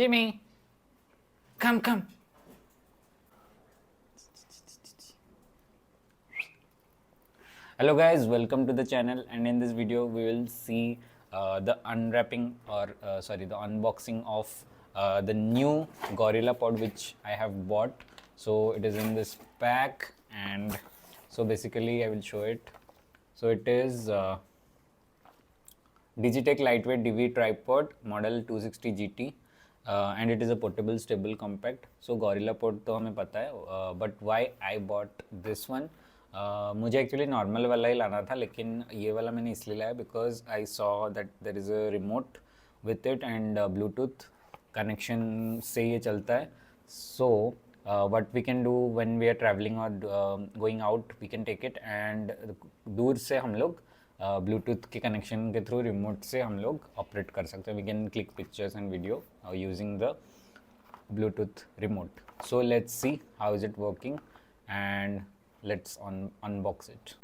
Jimmy, come. Hello guys, welcome to the channel, and in this video we will see the unwrapping or the unboxing of the new Gorilla Pod which I have bought. So it is in this pack, and so basically I will show it. So it is Digitek lightweight DV tripod model 260 GT and it is a portable stable compact. So Gorilla Pod तो हमें पता है, but why I bought this one? मुझे actually normal वाला ही लाना था, लेकिन ये वाला मैंने इसलिए लाया because I saw that there is a remote with it and Bluetooth connection से ये चलता है. So what we can do when we are travelling और going out, we can take it and दूर से हम लोग ब्लूटूथ के कनेक्शन के थ्रू रिमोट से हम लोग ऑपरेट कर सकते हैं. We can click pictures and video using the Bluetooth remote. So let's see how is it working and let's unbox it.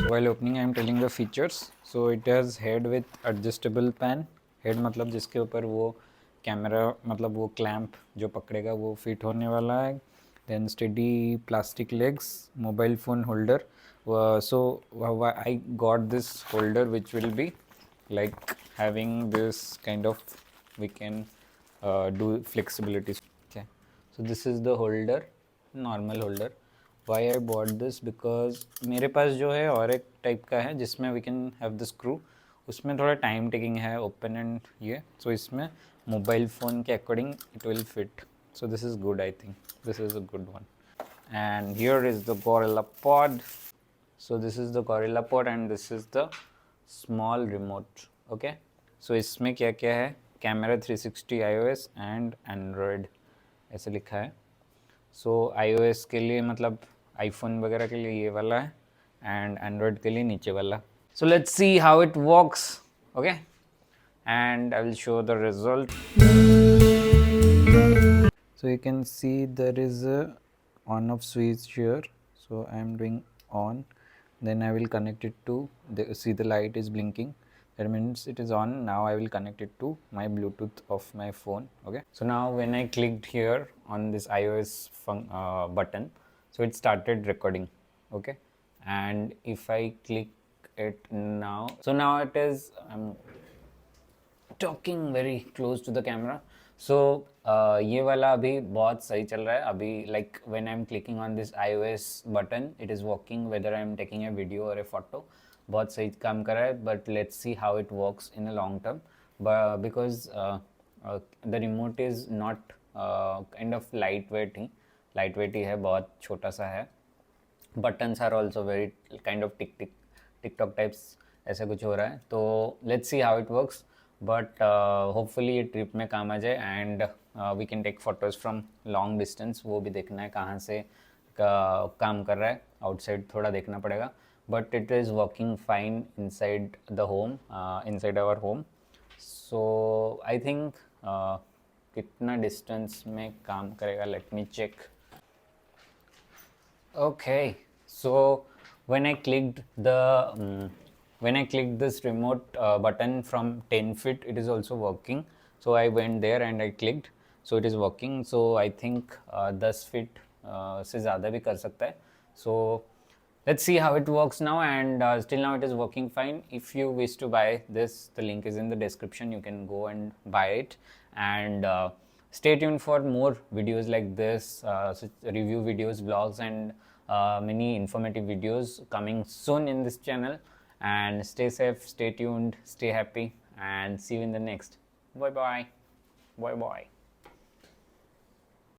While opening I am telling the features. So it has head with adjustable pan. Head मतलब जिसके ऊपर वो camera मतलब वो clamp जो पकड़ेगा वो fit होने वाला है. Then steady plastic legs, mobile phone holder. So I got this holder which will be like having this kind of, we can do flexibility. Okay, so this is the holder, normal holder. Why I bought this? Because मेरे पास जो है और एक type का है जिसमें we can have the screw. उसमें थोड़ा टाइम टेकिंग है ओपन एंड ये. सो इसमें मोबाइल फ़ोन के according it will fit. So this is good, I think. This is a good one. And here is the Gorilla Pod. So this is the Gorilla Pod and this is the small remote. Okay. So इसमें क्या क्या है? Camera 360 iOS and Android ऐसे लिखा है. So iOS के लिए मतलब iPhone वगैरह के लिए ये वाला है and Android के लिए नीचे वाला. So let's see how it works. Okay. And I will show the result. So you can see there is a on off switch here. So I am doing on, then I will connect it to see the light is blinking, that means it is on. Now I will connect it to my Bluetooth of my phone. Okay, so now when I clicked here on this iOS button, so it started recording. Okay, and if I click it now, so now it is talking very close to the camera. So ये वाला अभी बहुत सही चल रहा है अभी. like when I'm clicking on this iOS button, it is working whether I'm taking a video or a photo. बहुत सही काम कर रहा है. but let's see how it works in a long term. But because the remote is not kind of lightweight ही है, बहुत छोटा सा है. buttons are also very kind of TikTok types ऐसा कुछ हो रहा है. तो let's see how it works. But hopefully ये ट्रिप में काम आ जाए and we can take photos from long distance. वो भी देखना है कहाँ से काम कर रहा है. आउटसाइड थोड़ा देखना पड़ेगा, but it is working fine inside the home, inside our home. So I think कितना डिस्टेंस में काम करेगा, let me check. Okay, so when I clicked this remote button from 10 feet, it is also working. So I went there and I clicked, so it is working. So I think 10 feet से ज़्यादा भी कर सकता है. So let's see how it works now, and still now it is working fine. If you wish to buy this, the link is in the description. You can go and buy it, and stay tuned for more videos like this, review videos, vlogs, and many informative videos coming soon in this channel. And stay safe, stay tuned, stay happy, and see you in the next. Bye bye.